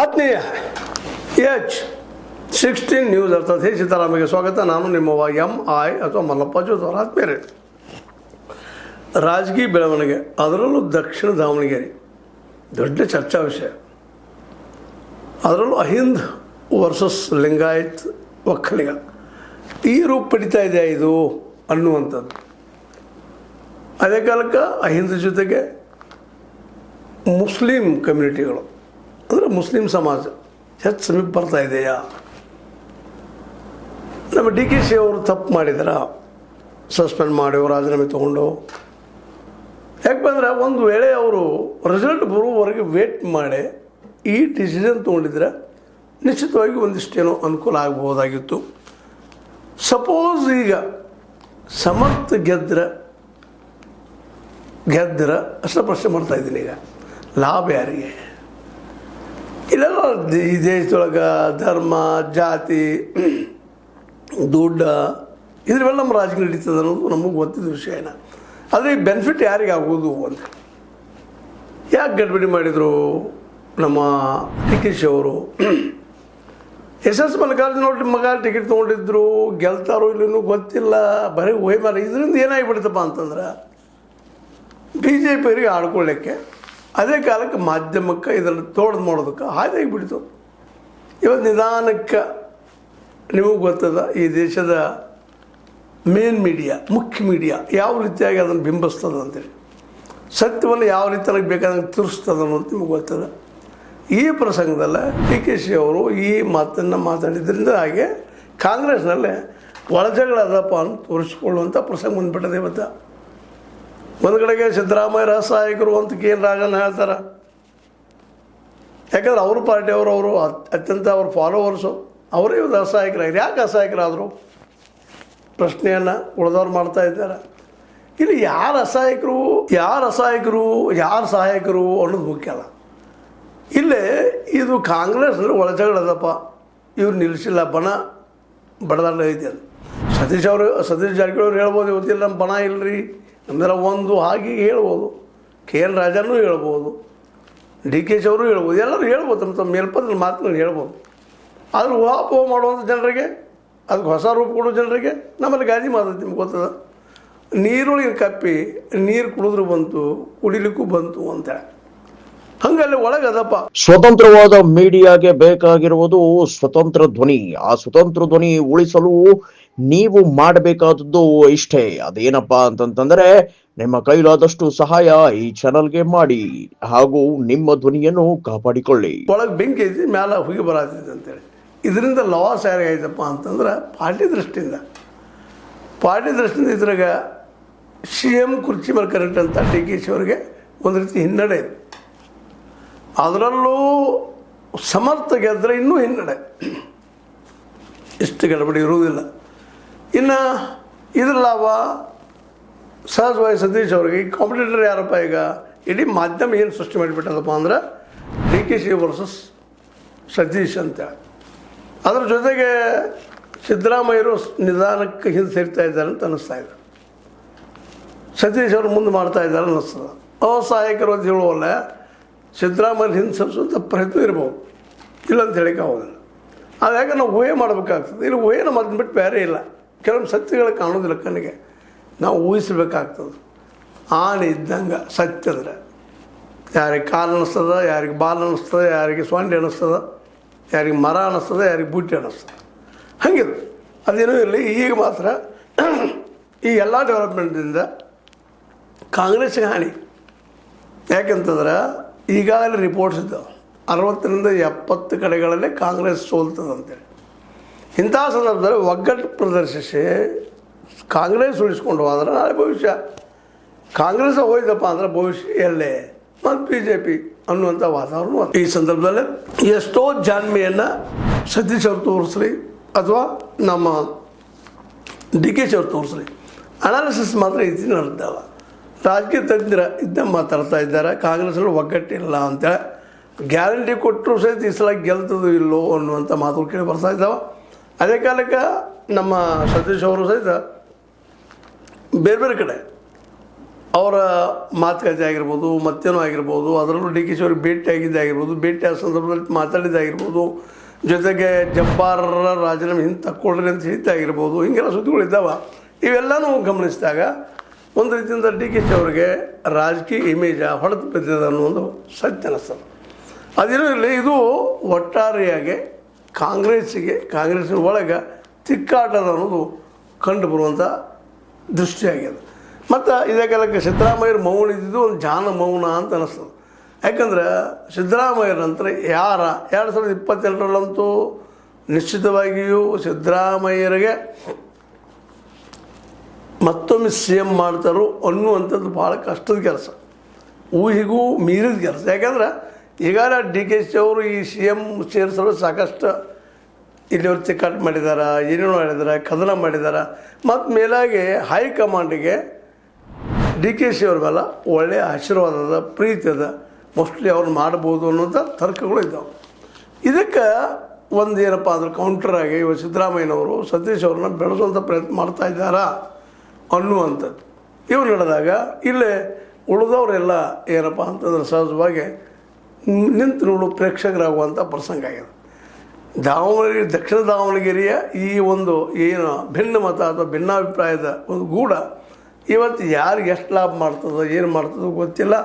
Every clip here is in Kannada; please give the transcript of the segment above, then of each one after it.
ಆತ್ಮೀಯ H16 ನ್ಯೂಸ್ ಅರ್ಥಾತ್ ಹೇ ಸೀತಾರಾಮಗೆ ಸ್ವಾಗತ. ನಾನು ನಿಮ್ಮವ MI ಅಥವಾ ಮಲ್ಲಪ್ಪ ಜೋದವರ. ಆತ್ಮೀಯರೇ, ರಾಜಕೀಯ ಬೆಳವಣಿಗೆ, ಅದರಲ್ಲೂ ದಕ್ಷಿಣ ದಾವಣಗೆರೆ ದೊಡ್ಡ ಚರ್ಚಾ ವಿಷಯ. ಅದರಲ್ಲೂ ಅಹಿಂದ್ ವರ್ಸಸ್ ಲಿಂಗಾಯತ್ ಒಕ್ಕಲಿಗ ಈ ರೂಪ ಪಡಿತಾ ಇದೆ ಇದು ಅನ್ನುವಂಥದ್ದು. ಅದೇ ಕಾಲಕ್ಕೆ ಅಹಿಂದ್ ಜೊತೆಗೆ ಮುಸ್ಲಿಂ ಕಮ್ಯುನಿಟಿಗಳು ಅಂದರೆ ಮುಸ್ಲಿಂ ಸಮಾಜ ಹೆಚ್ಚು ಸಮೀಪ ಬರ್ತಾ ಇದೆಯಾ? ನಮ್ಮ DKC ಅವರು ತಪ್ಪು ಮಾಡಿದಾರ, ಸಸ್ಪೆಂಡ್ ಮಾಡಿ ರಾಜೀನಾಮೆ ತೊಗೊಂಡು. ಯಾಕೆ ಬಂದರೆ ಒಂದು ವೇಳೆ ಅವರು ರಿಸಲ್ಟ್ ಬರುವವರೆಗೆ ವೇಟ್ ಮಾಡಿ ಈ ಡಿಸಿಷನ್ ತೊಗೊಂಡಿದ್ರೆ ನಿಶ್ಚಿತವಾಗಿ ಒಂದಿಷ್ಟೇನೋ ಅನುಕೂಲ ಆಗ್ಬೋದಾಗಿತ್ತು. ಸಪೋಸ್ ಈಗ ಸಮರ್ಥ ಗೆದ್ರೆ ಅಷ್ಟೇ ಪ್ರಶ್ನೆ ಮಾಡ್ತಾಯಿದ್ದೀನಿ. ಈಗ ಲಾಭ ಯಾರಿಗೆ? ಇಲ್ಲೆಲ್ಲ ಈ ದೇಶದೊಳಗೆ ಧರ್ಮ, ಜಾತಿ, ದುಡ್ಡು ಇದ್ರವೆಲ್ಲ ನಮ್ಮ ರಾಜಕೀಯ ನಡೀತದೆ ಅನ್ನೋದು ನಮಗೆ ಗೊತ್ತಿದ್ದ ವಿಷಯನ. ಆದರೆ ಈ ಬೆನಿಫಿಟ್ ಯಾರಿಗೆ ಆಗೋದು ಅಂತ ಯಾಕೆ ಗಡ್ಬಿಡಿ ಮಾಡಿದರು ನಮ್ಮ DKC ಅವರು? SS ಮಲ್ಲಿಕಾರ್ಜುನ ಅವ್ರ ಮಗ ಟಿಕೆಟ್ ತೊಗೊಂಡಿದ್ರು, ಗೆಲ್ತಾರೋ ಇಲ್ಲೂ ಗೊತ್ತಿಲ್ಲ, ಬರೀ ಊಹೆ ಮೇಲೆ. ಇದರಿಂದ ಏನಾಗಿಬಿಡ್ತಪ್ಪ ಅಂತಂದ್ರೆ BJP ಅವರಿಗೆ ಆಡ್ಕೊಳ್ಳಿಕ್ಕೆ ಅದೇ ಕಾಲಕ್ಕೆ ಮಾಧ್ಯಮಕ್ಕೆ ಇದರಲ್ಲಿ ತೋಡ್ದು ಮಾಡೋದಕ್ಕೆ ಹಾದಿಯಾಗಿಬಿಡ್ತು. ಇವತ್ತು ನಿಧಾನಕ್ಕೆ ನಿಮಗೆ ಗೊತ್ತದ ಈ ದೇಶದ ಮೇನ್ ಮೀಡಿಯಾ, ಮುಖ್ಯ ಮೀಡಿಯಾ ಯಾವ ರೀತಿಯಾಗಿ ಅದನ್ನು ಬಿಂಬಿಸ್ತದೆ ಅಂತೇಳಿ, ಸತ್ಯವನ್ನು ಯಾವ ರೀತಿಯಾಗಿ ಬೇಕಾದಂಗೆ ತಿರ್ಸ್ತದೆ ಅನ್ನೋದು ನಿಮಗೆ ಗೊತ್ತದ. ಈ ಪ್ರಸಂಗದಲ್ಲೇ DKC ಅವರು ಈ ಮಾತನ್ನು ಮಾತಾಡಿದ್ರಿಂದ ಹಾಗೆ ಕಾಂಗ್ರೆಸ್ನಲ್ಲೇ ಒಳಜಗಳ ಅದಪ್ಪ ಅಂತ ತೋರಿಸ್ಕೊಳ್ಳುವಂಥ ಪ್ರಸಂಗ ಬಂದುಬಿಟ್ಟದೆ ಇವತ್ತು. ಒಂದು ಕಡೆಗೆ ಸಿದ್ದರಾಮಯ್ಯ ರಹಸ್ಯಾಯಕರು ಅಂತ ಕೆ ಎನ್ ರಾಜನ್ ಹೇಳ್ತಾರೆ. ಯಾಕಂದ್ರೆ ಅವ್ರ ಪಾರ್ಟಿಯವರು ಅತ್ಯಂತ ಅವ್ರ ಫಾಲೋವರ್ಸು ಅವರೇ ಇವ್ರು ಅಸಹಾಯಕರಾಗಿರು. ಯಾಕೆ ಅಸಹಾಯಕರಾದರು ಪ್ರಶ್ನೆಯನ್ನು ಉಳಿದವ್ರು ಮಾಡ್ತಾ ಇದ್ದಾರೆ. ಇಲ್ಲಿ ಯಾರು ಅಸಹಾಯಕರು, ಯಾರು ಸಹಾಯಕರು ಅನ್ನೋದು ಮುಖ್ಯ ಅಲ್ಲ. ಇಲ್ಲೇ ಇದು ಕಾಂಗ್ರೆಸ್ನಲ್ಲಿ ಒಳಜಗಳದಪ್ಪ, ಇವ್ರು ನಿಲ್ಲಿಸಿಲ್ಲ, ಬಡದಾಡ ಐತಿ ಅದು. ಸತೀಶ್ ಜಾರಕಿಹೊಳಿ ಅವ್ರು ಹೇಳ್ಬೋದು, ಇವತ್ತಿಲ್ಲ ನಮ್ಮ ಬಣ ಇಲ್ಲರಿ, ನಮ್ಮೆಲ್ಲ ಒಂದು ಹಾಗೆ ಹೇಳ್ಬೋದು. KN ರಾಜನೂ ಹೇಳ್ಬೋದು, DKC ಅವರು ಹೇಳ್ಬೋದು, ಎಲ್ಲರೂ ಹೇಳ್ಬೋದು, ತಮ್ಮ ಮೇಲ್ಪದ ಮಾತುಗಳು ಹೇಳ್ಬೋದು. ಆದರೂ ಊಹಾಪೋಹ ಮಾಡುವಂಥ ಜನರಿಗೆ, ಅದಕ್ಕೆ ಹೊಸ ರೂಪ ಕೊಡೋ ಜನರಿಗೆ ನಮ್ಮಲ್ಲಿ ಗಾದಿ ಮಾತೈತಿ. ನಿಮ್ಗೆ ಗೊತ್ತದ, ನೀರೊಳಗೆ ಕಪ್ಪಿ ನೀರು ಕುಡಿದ್ರು ಬಂತು, ಕುಡಿಲಿಕ್ಕೂ ಬಂತು ಅಂತೇಳಿ. ಹಂಗಲ್ಲಿ ಒಳಗದಪ್ಪ. ಸ್ವತಂತ್ರವಾದ ಮೀಡಿಯಾಗೆ ಬೇಕಾಗಿರುವುದು ಸ್ವತಂತ್ರ ಧ್ವನಿ. ಆ ಸ್ವತಂತ್ರ ಧ್ವನಿ ಉಳಿಸಲು ನೀವು ಮಾಡಬೇಕಾದದ್ದು ಇಷ್ಟೇ. ಅದೇನಪ್ಪಾ ಅಂತಂತಂದ್ರೆ ನಿಮ್ಮ ಕೈಲಾದಷ್ಟು ಸಹಾಯ ಈ ಚಾನಲ್ಗೆ ಮಾಡಿ ಹಾಗೂ ನಿಮ್ಮ ಧ್ವನಿಯನ್ನು ಕಾಪಾಡಿಕೊಳ್ಳಿ. ಒಳಗೆ ಬೆಂಕಿ ಐತಿ, ಮ್ಯಾಲ ಹೋಗಿ ಬರತೈತಿ ಅಂತೇಳಿ. ಇದರಿಂದ ಲಾಸ್ ಯಾರಿಗಾಯ್ತಪ್ಪ ಅಂತಂದ್ರೆ ಪಾರ್ಟಿ ದೃಷ್ಟಿಯಿಂದ ಇದ್ರಾಗ CM ಕುರ್ಚಿ ಮೇಲೆ ಕರೆಕ್ಟ್ ಅಂತ DKC ಅವರಿಗೆ ಒಂದು ರೀತಿ ಹಿನ್ನಡೆ ಇದೆ. ಅದರಲ್ಲೂ ಸಮರ್ಥ ಗೆದ್ದರೆ ಇನ್ನೂ ಹಿನ್ನಡೆ, ಇಷ್ಟು ಗಡಬಡಿ ಇರುವುದಿಲ್ಲ. ಇನ್ನು ಇದ್ರ ಲಾಭ ಸಹಜವಾಗಿ ಸತೀಶ್ ಅವರಿಗೆ. ಈ ಕಾಂಪಿಟೇಟರ್ ಯಾರಪ್ಪ? ಈಗ ಇಡೀ ಮಾಧ್ಯಮ ಏನು ಸೃಷ್ಟಿ ಮಾಡಿಬಿಟ್ಟದಪ್ಪ ಅಂದ್ರೆ DKC ವರ್ಸಸ್ ಸತೀಶ್ ಅಂತೇಳಿ. ಅದ್ರ ಜೊತೆಗೆ ಸಿದ್ದರಾಮಯ್ಯರು ನಿಧಾನಕ್ಕೆ ಹಿಂದೆ ಸೇರ್ತಾ ಇದ್ದಾರೆ ಅಂತ ಅನ್ನಿಸ್ತಾ ಇದೆ. ಸತೀಶ್ ಅವರು ಮುಂದೆ ಮಾಡ್ತಾ ಇದ್ದಾರೆ ಅನ್ನಿಸ್ತದೆ. ಅಸಹಾಯಕರು ಅಂತ ಹೇಳುವಲ್ಲ, ಸಿದ್ದರಾಮಯ್ಯ ಹಿಂದೆ ಸರಿಸುವಂಥ ಪ್ರಯತ್ನ ಇರ್ಬೋದು, ಇಲ್ಲಂತ ಹೇಳಿಕೆ ಆಗೋದಿಲ್ಲ. ಅದು ಯಾಕೆ ನಾವು ಊಹೆ ಮಾಡಬೇಕಾಗ್ತದೆ. ಇಲ್ಲಿ ಊಹೆನ ಮಾತನ್ನು ಬಿಟ್ಟು ಬೇರೆ ಇಲ್ಲ. ಕೆಲವೊಂದು ಸತ್ಯಗಳು ಕಾಣೋದಿಲ್ಲ ಕಣ್ಣಿಗೆ, ನಾವು ಊಹಿಸಬೇಕಾಗ್ತದೆ. ಆನೆ ಇದ್ದಂಗೆ ಸತ್ಯ ಅಂದರೆ ಯಾರಿಗೆ ಕಾಲು ಅನ್ನಿಸ್ತದೆ, ಯಾರಿಗೆ ಬಾಲ್ ಅನ್ನಿಸ್ತದೆ, ಯಾರಿಗೆ ಸೊಂಡೆ ಅನ್ನಿಸ್ತದೆ, ಯಾರಿಗೆ ಮರ ಅನ್ನಿಸ್ತದೆ, ಯಾರಿಗೆ ಬುಟ್ಟಿ ಅನ್ನಿಸ್ತದೆ. ಹಾಗಿದೆ ಅದೇನೂ ಇರಲಿ. ಈಗ ಮಾತ್ರ ಈ ಎಲ್ಲ ಡೆವಲಪ್ಮೆಂಟಿಂದ ಕಾಂಗ್ರೆಸ್ಗೆ ಹಾನಿ. ಯಾಕೆಂತಂದ್ರೆ ಈಗಾಗಲೇ ರಿಪೋರ್ಟ್ಸ್ ಇದ್ದಾವೆ, 60ರಿಂದ 70 ಕಡೆಗಳಲ್ಲೇ ಕಾಂಗ್ರೆಸ್ ಸೋಲ್ತದಂತೇಳಿ. ಇಂಥ ಸಂದರ್ಭದಲ್ಲಿ ಒಗ್ಗಟ್ಟು ಪ್ರದರ್ಶಿಸಿ ಕಾಂಗ್ರೆಸ್ ಉಳಿಸ್ಕೊಂಡು ಹೋದ್ರೆ ನಾಳೆ ಭವಿಷ್ಯ ಕಾಂಗ್ರೆಸ್ ಹೋಯ್ತಪ್ಪ ಅಂದ್ರೆ ಭವಿಷ್ಯ ಎಲ್ಲೇ ಮತ್ತು BJP ಅನ್ನುವಂಥ ವಾತಾವರಣ. ಈ ಸಂದರ್ಭದಲ್ಲಿ ಎಷ್ಟೋ ಜಾಣ್ಮೆಯನ್ನು ಸತೀಶ್ ಅವ್ರು ತೋರಿಸ್ಲಿ ಅಥವಾ ನಮ್ಮ DKC ಅವ್ರು ತೋರಿಸ್ಲಿ, ಅನಾಲಿಸಿಸ್ ಮಾತ್ರ ಇತಿ ನಡೆದಾವ. ರಾಜಕೀಯ ತಜ್ಞರ ಇದನ್ನ ಮಾತಾಡ್ತಾ ಇದ್ದಾರೆ, ಕಾಂಗ್ರೆಸ್ಸಲ್ಲಿ ಒಗ್ಗಟ್ಟಿಲ್ಲ ಅಂತೇಳಿ. ಗ್ಯಾರಂಟಿ ಕೊಟ್ಟರು ಸಹಿತ ಈ ಸಲ ಗೆಲ್ತದೋ ಇಲ್ಲೋ ಅನ್ನುವಂಥ ಮಾತುಗಳು ಕೇಳಿ ಬರ್ತಾ ಇದ್ದಾವೆ. ಅದೇ ಕಾಲಕ್ಕೆ ನಮ್ಮ ಸತೀಶ್ ಅವರು ಸಹಿತ ಬೇರೆ ಬೇರೆ ಕಡೆ ಅವರ ಮಾತುಕತೆ ಆಗಿರ್ಬೋದು ಮತ್ತೇನೋ ಆಗಿರ್ಬೋದು, ಅದರಲ್ಲೂ ಡಿ ಕೆ ಶಿ ಅವ್ರಿಗೆ ಭೇಟಿ ಆಗಿದ್ದೇ ಆಗಿರ್ಬೋದು, ಭೇಟಿ ಆದ ಸಂದರ್ಭದಲ್ಲಿ ಮಾತಾಡಿದ್ದಾಗಿರ್ಬೋದು, ಜೊತೆಗೆ ಜಬ್ಬಾರರ ರಾಜೀನಾಮೆ ಹಿಂದೆ ತಕ್ಕೊಳ್ರಿ ಅಂತ ಹೇಳಿದ್ದಾಗಿರ್ಬೋದು, ಹೀಗೆಲ್ಲ ಸುದ್ದಿಗಳಿದ್ದಾವೆ. ಇವೆಲ್ಲನೂ ಗಮನಿಸಿದಾಗ ಒಂದು ರೀತಿಯಿಂದ ಡಿ ಕೆ ಶಿ ಅವರಿಗೆ ರಾಜಕೀಯ ಇಮೇಜ ಹೊಡೆದು ಬಿದ್ದಿದೆ ಅನ್ನೋ ಒಂದು ಸತ್ಯ ಅನ್ನಿಸ್ತದೆ. ಅದಿರಲಿ, ಇದು ಒಟ್ಟಾರೆಯಾಗಿ ಕಾಂಗ್ರೆಸ್ಸಿನ ಒಳಗೆ ತಿಕ್ಕಾಟದ ಅನ್ನೋದು ಕಂಡು ಬರುವಂಥ ದೃಷ್ಟಿಯಾಗಿದೆ. ಮತ್ತು ಇದೇ ಕಾಲಕ್ಕೆ ಸಿದ್ದರಾಮಯ್ಯರ ಮೌನ ಇದ್ದಿದ್ದು ಒಂದು ಜಾನ ಮೌನ ಅಂತ ಅನ್ನಿಸ್ತದೆ. ಯಾಕಂದ್ರೆ ಸಿದ್ದರಾಮಯ್ಯರ ನಂತರ 2022ರಲ್ಲಂತೂ ನಿಶ್ಚಿತವಾಗಿಯೂ ಸಿದ್ದರಾಮಯ್ಯರಿಗೆ ಮತ್ತೊಮ್ಮೆ ಸಿ ಎಮ್ ಮಾಡ್ತಾರೋ ಅನ್ನುವಂಥದ್ದು ಭಾಳ ಕಷ್ಟದ ಕೆಲಸ, ಊಹಿಗೂ ಮೀರಿದ ಕೆಲಸ. ಯಾಕಂದ್ರೆ ಈಗಾಗಲೇ ಡಿ ಕೆ ಶಿ ಅವರು ಈ ಸಿ ಎಮ್ ಸೇರಿಸಲು ಸಾಕಷ್ಟು ಇಲ್ಲಿಯವ್ರು ಚಿಕ್ಕಾಟ ಮಾಡಿದ್ದಾರೆ, ಏನೇನೋ ಮಾಡಿದ್ದಾರೆ, ಕದನ ಮಾಡಿದ್ದಾರೆ. ಮತ್ತು ಮೇಲಾಗಿ ಹೈಕಮಾಂಡಿಗೆ ಡಿ ಕೆ ಶಿ ಅವ್ರ ಮೇಲೆ ಒಳ್ಳೆಯ ಆಶೀರ್ವಾದದ ಪ್ರೀತಿ ಅದ, ಮೋಸ್ಟ್ಲಿ ಅವ್ರು ಮಾಡ್ಬೋದು ಅನ್ನೋಂಥ ತರ್ಕಗಳು ಇದ್ದಾವೆ. ಇದಕ್ಕೆ ಒಂದು ಏನಪ್ಪ ಅಂದ್ರೆ ಕೌಂಟ್ರಾಗಿ ಇವಾಗ ಸಿದ್ದರಾಮಯ್ಯನವರು ಸತೀಶ್ ಅವ್ರನ್ನ ಬೆಳೆಸುವಂಥ ಪ್ರಯತ್ನ ಮಾಡ್ತಾ ಇದ್ದಾರಾ ಅನ್ನುವಂಥದ್ದು ಇವು ನಡೆದಾಗ ಇಲ್ಲೇ ಉಳಿದವರೆಲ್ಲ ಏನಪ್ಪ ಅಂತಂದ್ರೆ ಸಹಜವಾಗಿ ನಿಂತು ನೋಡು ಪ್ರೇಕ್ಷಕರಾಗುವಂಥ ಪ್ರಸಂಗ ಆಗಿದೆ. ದಕ್ಷಿಣ ದಾವಣಗೆರೆಯ ಈ ಒಂದು ಏನು ಭಿನ್ನ ಮತ ಅಥವಾ ಭಿನ್ನಾಭಿಪ್ರಾಯದ ಒಂದು ಗೂಢ ಇವತ್ತು ಯಾರಿಗೆ ಎಷ್ಟು ಲಾಭ ಮಾಡ್ತದೋ ಏನು ಮಾಡ್ತದೋ ಗೊತ್ತಿಲ್ಲ.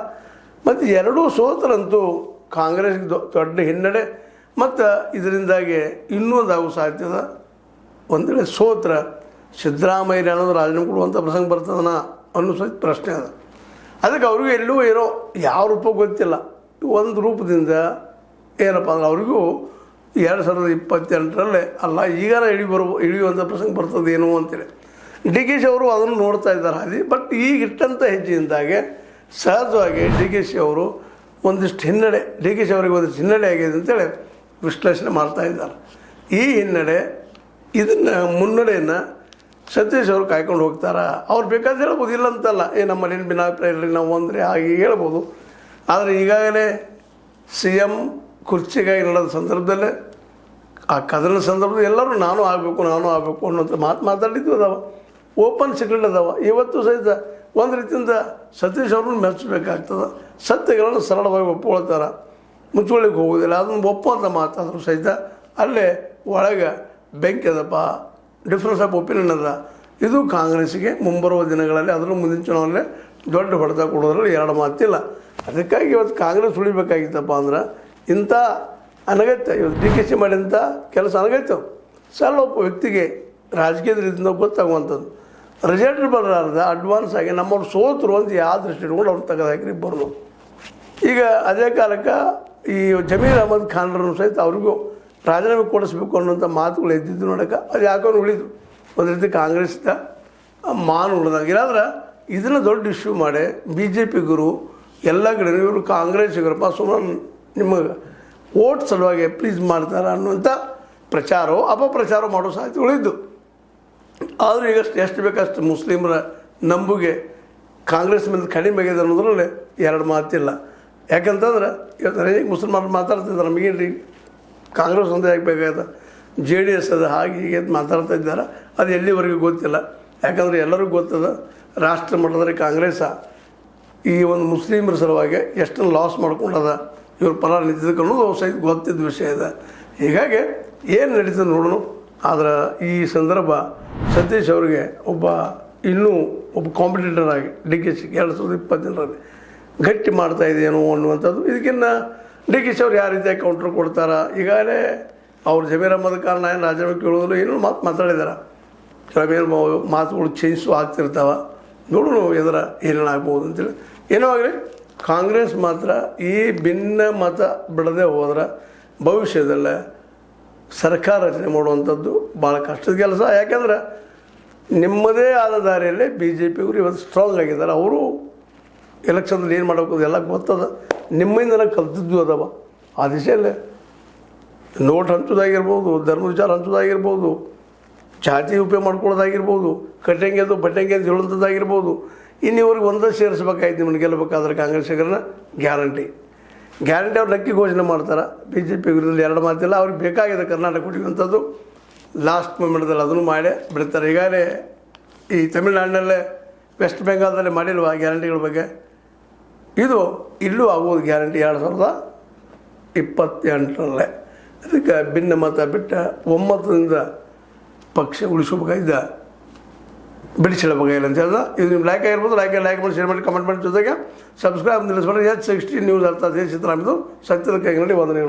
ಮತ್ತು ಎರಡೂ ಸೋತರಂತೂ ಕಾಂಗ್ರೆಸ್ಗೆ ದೊಡ್ಡ ಹಿನ್ನಡೆ, ಮತ್ತು ಇದರಿಂದಾಗಿ ಇನ್ನೊಂದಾಗೋ ಸಾಧ್ಯದ. ಒಂದು ವೇಳೆ ಸೋತ್ರ ಸಿದ್ದರಾಮಯ್ಯ ಅನ್ನೋದು ರಾಜೀನಾಮೆ ಕೊಡುವಂಥ ಪ್ರಸಂಗ ಬರ್ತದನ ಅನ್ನೋ ಸಹಿತ ಪ್ರಶ್ನೆ ಅದ. ಅದಕ್ಕೆ ಅವ್ರಿಗೂ ಎಲ್ಲೂ ಏನೋ ಯಾವ ರೂಪ ಗೊತ್ತಿಲ್ಲ, ಒಂದು ರೂಪದಿಂದ ಏನಪ್ಪ ಅಂದ್ರೆ ಅವ್ರಿಗೂ 2028ರಲ್ಲೇ ಅಲ್ಲ ಈಗಾರ ಇಳಿಯುವಂಥ ಪ್ರಸಂಗ ಬರ್ತದೇನೋ ಅಂತೇಳಿ ಡಿ ಕೆ ಶಿ ಅವರು ಅದನ್ನು ನೋಡ್ತಾ ಇದ್ದಾರೆ ಹಾದಿ. ಬಟ್ ಈಗ ಇಟ್ಟಂಥ ಹೆಜ್ಜೆಯಿಂದಾಗೆ ಸಹಜವಾಗಿ ಡಿ ಕೆ ಶಿ ಅವರು ಒಂದಿಷ್ಟು ಹಿನ್ನಡೆ, ಡಿ ಕೆ ಶಿ ಅವರಿಗೆ ಒಂದಿಷ್ಟು ಹಿನ್ನಡೆ ಆಗಿದೆ ಅಂತೇಳಿ ವಿಶ್ಲೇಷಣೆ ಮಾಡ್ತಾ ಇದ್ದಾರೆ. ಈ ಹಿನ್ನಡೆ ಇದನ್ನು ಮುನ್ನಡೆಯನ್ನು ಸತೀಶ್ ಅವರು ಕಾಯ್ಕೊಂಡು ಹೋಗ್ತಾರೆ. ಅವ್ರು ಬೇಕಾದ್ರೆ ಹೇಳ್ಬೋದು, ಇಲ್ಲ ಅಂತಲ್ಲ, ನಮ್ಮಲ್ಲಿ ಏನು ಭಿನ್ನಾಭಿಪ್ರಾಯ ಇರಲಿ ನಾವು ಅಂದರೆ ಹಾಗೆ ಹೇಳ್ಬೋದು. ಆದರೆ ಈಗಾಗಲೇ ಸಿ ಎಮ್ ಕುರ್ಚಿಗಾಗಿ ನಡೆದ ಸಂದರ್ಭದಲ್ಲೇ ಆ ಕದನ ಸಂದರ್ಭದಲ್ಲಿ ಎಲ್ಲರೂ ನಾನು ಆಗಬೇಕು ಅನ್ನೋಂಥ ಮಾತಾಡಿದ್ದು ಅದಾವ, ಓಪನ್ ಸೀಕ್ರೆಟ್ ಅದಾವ. ಇವತ್ತು ಸಹಿತ ಒಂದು ರೀತಿಯಿಂದ ಸತೀಶ್ ಅವ್ರನ್ನ ಮೆಚ್ಚಬೇಕಾಗ್ತದೆ. ಸತ್ಯಗಳನ್ನು ಸರಳವಾಗಿ ಒಪ್ಕೊಳ್ತಾರೆ, ಮುಚ್ಚುಳಿಗೆ ಹೋಗೋದಿಲ್ಲ. ಅದನ್ನು ಒಪ್ಪುವಂಥ ಮಾತಾದರೂ ಸಹಿತ ಅಲ್ಲೇ ಒಳಗೆ ಬೆಂಕಿ ಅದಪ್ಪ, ಡಿಫ್ರೆನ್ಸ್ ಆಫ್ ಒಪಿನಿಯನ್ ಅದ. ಇದು ಕಾಂಗ್ರೆಸ್ಸಿಗೆ ಮುಂಬರುವ ದಿನಗಳಲ್ಲಿ ಅದರಲ್ಲೂ ಮುಂದಿನ ಚುನಾವಣೆ ದೊಡ್ಡ ಹೊಡೆತ ಕೊಡೋದ್ರಲ್ಲಿ ಎರಡು ಮಾತಿಲ್ಲ. ಅದಕ್ಕಾಗಿ ಇವತ್ತು ಕಾಂಗ್ರೆಸ್ ಉಳಿಬೇಕಾಗಿತ್ತಪ್ಪ ಅಂದ್ರೆ ಇಂಥ ಅನಗತ್ಯ, ಇವತ್ತು ಡಿ ಕೆ ಶಿ ಮಾಡಿದಂಥ ಕೆಲಸ ಅನಗತ್ಯ. ಸಣ್ಣ ಒಬ್ಬ ವ್ಯಕ್ತಿಗೆ ರಾಜಕೀಯದ ರೀತಿಯಿಂದ ಗೊತ್ತಾಗುವಂಥದ್ದು ರಿಸಲ್ಟ್ ಬರಲಾರ್ದ ಅಡ್ವಾನ್ಸ್ ಆಗಿ ನಮ್ಮವ್ರು ಸೋತರು ಅಂತ ಯಾವ ದೃಷ್ಟಿ ಇಟ್ಕೊಂಡು ಅವ್ರು ತೆಗೆದಾಕ್ರಿ ಇಬ್ಬರು. ಈಗ ಅದೇ ಕಾಲಕ್ಕೆ ಈ ಜಮೀರ್ ಅಹಮದ್ ಖಾನ್ರನ್ನು ಸಹಿತ ಅವ್ರಿಗೂ ರಾಜೀನಾಮೆ ಕೊಡಿಸ್ಬೇಕು ಅನ್ನೋಂಥ ಮಾತುಗಳು ಎದ್ದಿದ್ದು ನೋಡೋಕೆ ಅದು ಯಾಕೊಂಡು ಉಳಿದು ಒಂದು ರೀತಿ ಕಾಂಗ್ರೆಸ್ದ ಮಾನ ಉಳಿದಂಗೆ. ಇಲ್ಲಾಂದ್ರೆ ಇದನ್ನು ದೊಡ್ಡ ಇಶ್ಯೂ ಮಾಡಿ ಬಿ ಜೆ ಪಿಗರು ಎಲ್ಲ ಕಡೆ ಇವರು ಕಾಂಗ್ರೆಸ್ಸಿಗರಪ್ಪ ಸುಮ್ಮನೆ ನಿಮಗೆ ಓಟ್ ಸಲುವಾಗಿ ಪ್ಲೀಸ್ ಮಾಡ್ತಾರೆ ಅನ್ನುವಂಥ ಪ್ರಚಾರವೋ ಅಪಪ್ರಚಾರ ಮಾಡೋ ಸಾಧ್ಯತೆಗಳಿದ್ದು. ಆದರೂ ಈಗ ಎಷ್ಟು ಬೇಕಷ್ಟು ಮುಸ್ಲಿಮರ ನಂಬುಗೆ ಕಾಂಗ್ರೆಸ್ ಮೇಲೆ ಕಡಿಮೆ ಆಗಿದೆ ಅನ್ನೋದ್ರಲ್ಲಿ ಎರಡು ಮಾತಿಲ್ಲ. ಯಾಕಂತಂದ್ರೆ ಇವತ್ತು ಅನೇಕ ಮುಸಲ್ಮಾನರು ಮಾತಾಡ್ತಿದ್ದಾರೆ, ನಮಗೇನು ರೀ ಕಾಂಗ್ರೆಸ್ ಒಂದೇ ಆಗಬೇಕಾದ ಜೆ ಡಿ ಎಸ್ ಅದ ಹಾಗೆ ಹೀಗೆ ಅಂತ ಮಾತಾಡ್ತಾ ಇದ್ದಾರೆ. ಅದು ಎಲ್ಲಿವರೆಗೂ ಗೊತ್ತಿಲ್ಲ. ಯಾಕಂದರೆ ಎಲ್ಲರಿಗೂ ಗೊತ್ತದ ರಾಷ್ಟ್ರ ಮಟ್ಟದಲ್ಲಿ ಕಾಂಗ್ರೆಸ್ಸ ಈ ಒಂದು ಮುಸ್ಲಿಮರ ಸಲುವಾಗಿ ಎಷ್ಟನ್ನು ಲಾಸ್ ಮಾಡ್ಕೊಂಡದ, ಇವ್ರ ಪರ ನಿಂತಿದ್ದಕ್ಕೆ ಅನ್ನೋದು ಸಹಿತ ಗೊತ್ತಿದ್ದ ವಿಷಯ ಇದೆ. ಹೀಗಾಗಿ ಏನು ನಡೀತದೆ ನೋಡೋಣ. ಆದರೆ ಈ ಸಂದರ್ಭ ಸತೀಶ್ ಅವರಿಗೆ ಇನ್ನೂ ಒಬ್ಬ ಕಾಂಪಿಟೇಟರ್ ಆಗಿ ಡಿ ಕೆ ಶಿ 2022ರಲ್ಲಿ ಗಟ್ಟಿ ಮಾಡ್ತಾ ಇದೆಯೇನೋ ಅನ್ನುವಂಥದ್ದು. ಇದಕ್ಕಿಂತ ಡಿ ಕೆ ಶಿ ಅವ್ರು ಯಾವ ರೀತಿಯಾಗಿ ಕೌಂಟ್ರ್ ಕೊಡ್ತಾರೆ. ಈಗಾಗಲೇ ಅವ್ರು ಜಮೀರ್ ಅಹಮದ್ ಖಾನ್ ಏನು ರಾಜೀನಾಮೆ ಕೇಳೋದ್ರು ಏನೋ ಮಾತಾಡಿದ್ದಾರೆ. ಕೆಲವೇನು ಮಾತುಗಳು ಚೇಂಜು ಆಗ್ತಿರ್ತಾವೆ, ನೋಡೋಣ ಎದುರ ಏನೇನಾಗ್ಬೋದು ಅಂತೇಳಿ. ಏನೋ ಆಗಲಿ ಕಾಂಗ್ರೆಸ್ ಮಾತ್ರ ಈ ಭಿನ್ನ ಮತ ಬಿಡದೆ ಹೋದ್ರೆ ಭವಿಷ್ಯದಲ್ಲೇ ಸರ್ಕಾರ ರಚನೆ ಮಾಡುವಂಥದ್ದು ಭಾಳ ಕಷ್ಟದ ಕೆಲಸ. ಯಾಕೆಂದ್ರೆ ನಿಮ್ಮದೇ ಆದ ದಾರಿಯಲ್ಲೇ ಬಿ ಜೆ ಪಿಯವರು ಇವತ್ತು ಸ್ಟ್ರಾಂಗ್ ಆಗಿದ್ದಾರೆ. ಅವರು ಎಲೆಕ್ಷನ್ದಲ್ಲಿ ಏನು ಮಾಡಬೇಕು ಎಲ್ಲ ಗೊತ್ತದ, ನಿಮ್ಮಿಂದಲೇ ಕಲ್ತಿದ್ದು ಅದಾವ. ಆ ದಿಶೆಯಲ್ಲೇ ನೋಟ್ ಹಂಚೋದಾಗಿರ್ಬೋದು, ಧರ್ಮ ವಿಚಾರ ಹಂಚೋದಾಗಿರ್ಬೋದು, ಜಾತಿ ಉಪಯೋಗ ಮಾಡ್ಕೊಳ್ಳೋದಾಗಿರ್ಬೋದು, ಕಟ್ಟಂಗೆ ಅದು ಬಟ್ಟಂಗೆ ಅಂತ ಹೇಳುವಂಥದ್ದಾಗಿರ್ಬೋದು. ಇನ್ನು ಇವ್ರಿಗೆ ಒಂದೇ ಸೇರಿಸ್ಬೇಕಾಯ್ತು ನಿಮ್ಮನ್ನು ಗೆಲ್ಲಬೇಕಾದ್ರೆ ಕಾಂಗ್ರೆಸ್ಸಿಗರನ್ನ ಗ್ಯಾರಂಟಿ ಅವ್ರು ನಕ್ಕಿ ಘೋಷಣೆ ಮಾಡ್ತಾರೆ. ಬಿ ಜೆ ಪಿ ವಿರುದ್ಧ ಎರಡು ಮಾತಿಲ್ಲ. ಅವ್ರಿಗೆ ಬೇಕಾಗಿದೆ ಕರ್ನಾಟಕ ಕೊಡುವಂಥದ್ದು. ಲಾಸ್ಟ್ ಮೂಮೆಂಟ್ದಲ್ಲಿ ಅದನ್ನು ಮಾಡೇ ಬಿಡ್ತಾರೆ. ಈಗಾಗಲೇ ಈ ತಮಿಳ್ನಾಡಿನಲ್ಲೇ ವೆಸ್ಟ್ ಬೆಂಗಾಲ್ದಲ್ಲಿ ಮಾಡಿಲ್ವ ಗ್ಯಾರಂಟಿಗಳ ಬಗ್ಗೆ? ಇದು ಇಲ್ಲೂ ಆಗುವುದು ಗ್ಯಾರಂಟಿ 2028ರಲ್ಲೇ. ಅದಕ್ಕೆ ಭಿನ್ನಮತ ಬಿಟ್ಟ ಒಮ್ಮತದಿಂದ ಪಕ್ಷ ಉಳಿಸಬೇಕಾಗಿದ್ದ ಬಿಡಿಸಿಡಬೇಕಾಗಿಲ್ಲ ಅಂತ ಹೇಳ್ದ. ಇದು ನಿಮ್ಮ ಲೈಕ್ ಆಗಿರ್ಬೋದು, ಲೈಕ್ ಮಾಡಿ, ಶೇರ್ ಮಾಡಿ, ಕಮೆಂಟ್ ಮಾಡಿ, ಜೊತೆಗೆ ಸಬ್ಸ್ಕ್ರೈಬ್ ನಿಲ್ಲಿಸ್ಬೇಡಿ. H16 ನ್ಯೂಸ್ ಅರ್ಥ ದೇಶ ಸಿದ್ದರಾಮಯ್ಯದು ಸತ್ಯದ ಕೈಗಳಲ್ಲಿ ವಂದನೆಗಳು.